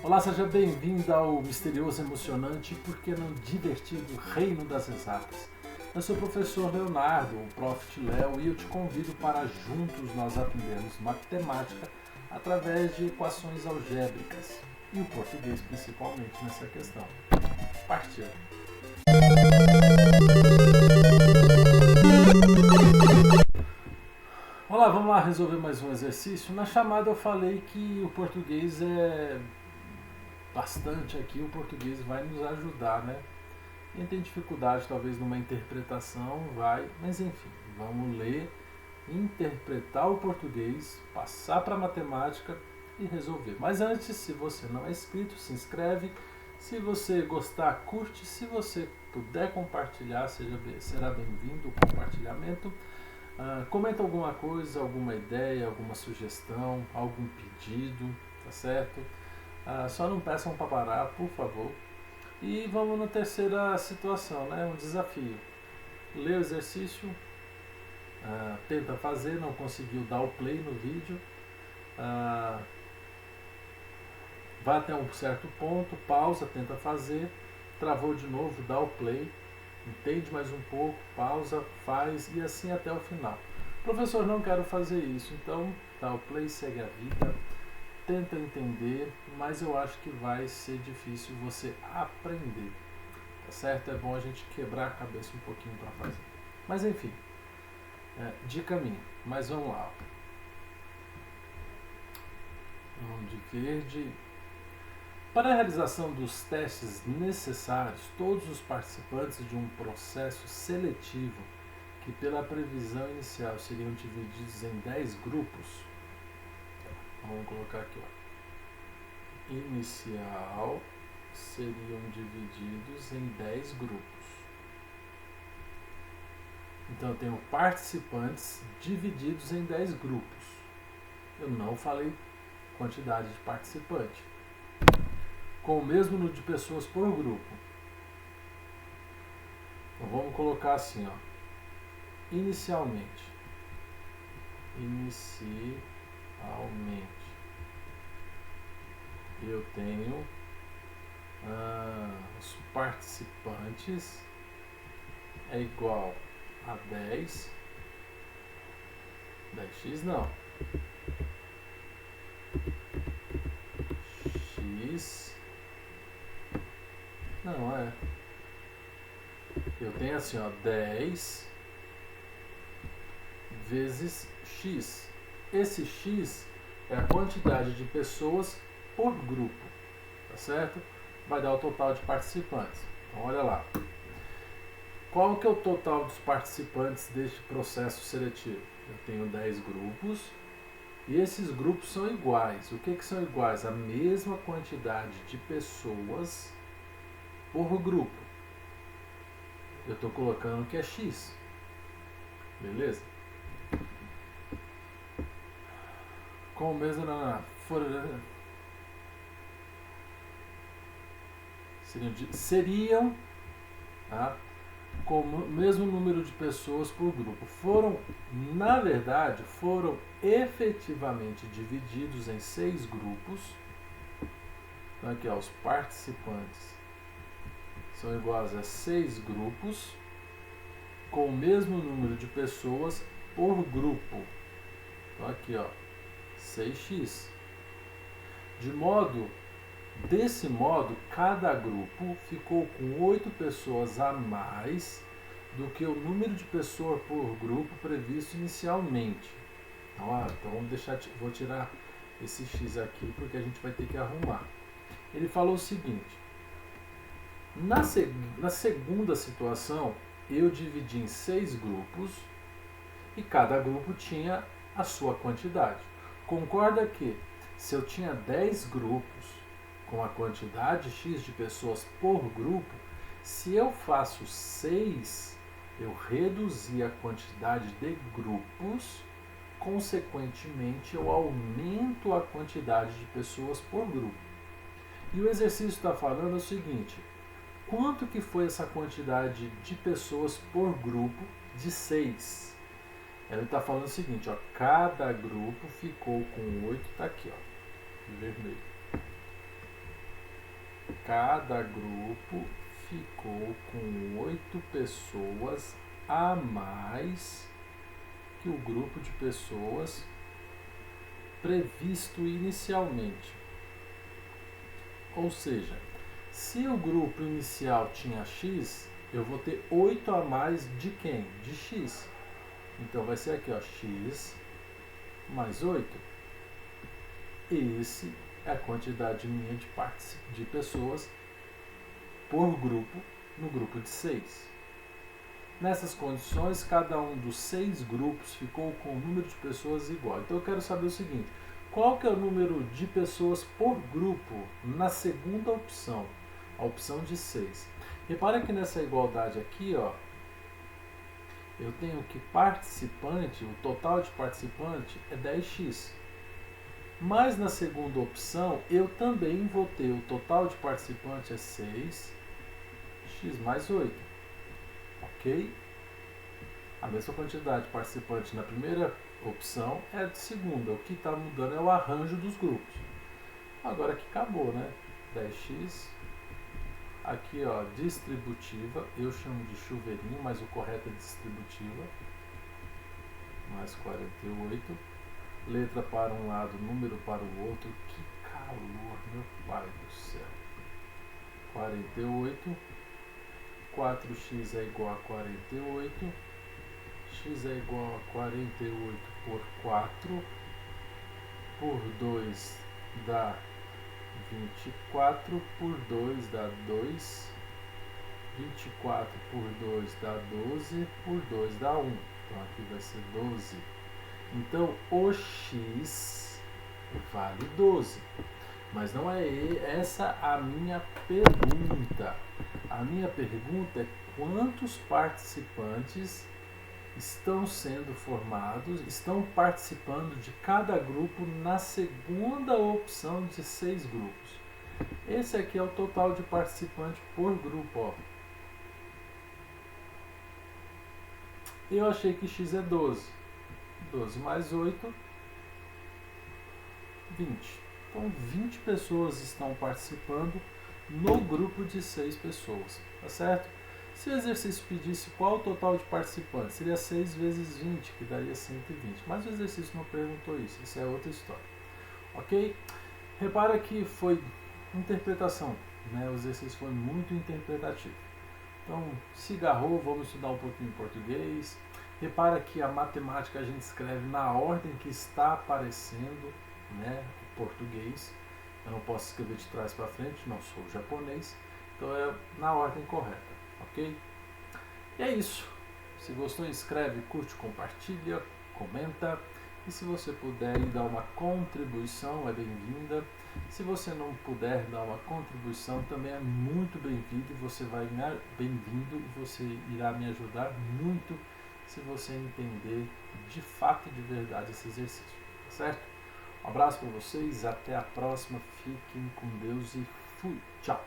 Olá, seja bem-vindo ao misterioso, emocionante e, por que não divertido, reino das exatas. Eu sou o professor Leonardo, o Prof. Léo, e eu te convido para juntos nós aprendermos matemática através de equações algébricas e o português principalmente nessa questão. Partiu! Olá, vamos lá resolver mais um exercício. Na chamada eu falei que o português é bastante aqui, o português vai nos ajudar, né? Quem tem dificuldade talvez numa interpretação vai, mas enfim, vamos ler, interpretar o português, passar para a matemática e resolver. Mas antes, se você não é inscrito, se inscreve. Se você gostar, curte. Se você puder compartilhar, será bem-vindo o compartilhamento. Comenta alguma coisa, alguma ideia, alguma sugestão, algum pedido, tá certo? Só não peçam para parar, por favor. E vamos na terceira situação, né? Um desafio. Lê o exercício, tenta fazer, não conseguiu dar o play no vídeo. Vai até um certo ponto, pausa, tenta fazer, travou de novo, dá o play, entende mais um pouco, pausa, faz e assim até o final. Professor, não quero fazer isso, então dá o play, segue a vida, tenta entender, mas eu acho que vai ser difícil você aprender, tá certo? É bom a gente quebrar a cabeça um pouquinho para fazer. Mas enfim, dica minha, mas vamos lá. Vamos de verde. Para a realização dos testes necessários, todos os participantes de um processo seletivo, que pela previsão inicial seriam divididos em 10 grupos, vamos colocar aqui, ó. Inicial seriam divididos em 10 grupos. Então eu tenho participantes divididos em 10 grupos. Eu não falei quantidade de participante. Com o mesmo número de pessoas por grupo. Então vamos colocar assim, ó. Inicialmente. Eu tenho os participantes é igual a 10. 10x não. X não é. Eu tenho assim, ó, 10 vezes x. Esse x é a quantidade de pessoas por grupo, tá certo? Vai dar o total de participantes. Então, olha lá. Qual que é o total dos participantes deste processo seletivo? Eu tenho 10 grupos e esses grupos são iguais. O que são iguais? A mesma quantidade de pessoas por grupo. Eu estou colocando que é x. Beleza? Com o mesmo seriam, tá? Com o mesmo número de pessoas por grupo. Na verdade, foram efetivamente divididos em 6 grupos. Então aqui, ó, os participantes são iguais a 6 grupos com o mesmo número de pessoas por grupo. Então aqui, ó, 6x. Desse modo, cada grupo ficou com 8 pessoas a mais do que o número de pessoas por grupo previsto inicialmente. Então vou tirar esse x aqui porque a gente vai ter que arrumar. Ele falou o seguinte: na segunda situação, eu dividi em 6 grupos e cada grupo tinha a sua quantidade. Concorda que se eu tinha 10 grupos com a quantidade x de pessoas por grupo, se eu faço 6, eu reduzi a quantidade de grupos, consequentemente eu aumento a quantidade de pessoas por grupo. E o exercício está falando o seguinte: quanto que foi essa quantidade de pessoas por grupo de 6? Ele está falando o seguinte, ó, cada grupo ficou com 8, está aqui, ó, em vermelho. cada grupo ficou com 8 pessoas a mais que o grupo de pessoas previsto inicialmente. Ou seja, se o grupo inicial tinha X, eu vou ter 8 a mais de quem? De X. Então vai ser aqui, ó, X mais 8. Esse é a quantidade minha de pessoas por grupo no grupo de 6. Nessas condições, cada um dos 6 grupos ficou com o número de pessoas igual. Então eu quero saber o seguinte: qual que é o número de pessoas por grupo na segunda opção, a opção de 6? Repara que nessa igualdade aqui, ó, eu tenho que participante, o total de participante é 10x. Mas na segunda opção, eu também vou ter o total de participante é 6x mais 8. Ok? A mesma quantidade de participante na primeira opção é a de segunda. O que está mudando é o arranjo dos grupos. Agora que acabou, né? 10x. Aqui, ó, distributiva. Eu chamo de chuveirinho, mas o correto é distributiva. Mais 48. Letra para um lado, número para o outro. Que calor, meu pai do céu. 48. 4x é igual a 48. X é igual a 48 por 4. Por 2 dá 24. Por 2 dá 2. 24 por 2 dá 12. Por 2 dá 1. Então aqui vai ser 12. Então o X vale 12. Mas não é essa a minha pergunta. A minha pergunta é quantos participantes estão sendo formados, estão participando de cada grupo na segunda opção de 6 grupos. Esse aqui é o total de participantes por grupo, ó. Eu achei que x é 12. 12 mais 8, 20. Então 20 pessoas estão participando no grupo de 6 pessoas, tá certo? Se o exercício pedisse qual o total de participantes, seria 6 vezes 20, que daria 120. Mas o exercício não perguntou isso, isso é outra história. Ok? Repara que foi interpretação, né? O exercício foi muito interpretativo. Então, se agarrou, vamos estudar um pouquinho em português. Repara que a matemática a gente escreve na ordem que está aparecendo, né? O português. Eu não posso escrever de trás para frente, não sou japonês. Então é na ordem correta. Ok? E é isso. Se gostou, inscreve, curte, compartilha, comenta. E se você puder dar uma contribuição, é bem-vinda. Se você não puder dar uma contribuição, também é muito bem-vindo e você vai bem-vindo e você irá me ajudar muito se você entender de fato e de verdade esse exercício. Tá certo? Um abraço para vocês, até a próxima. Fiquem com Deus e fui. Tchau.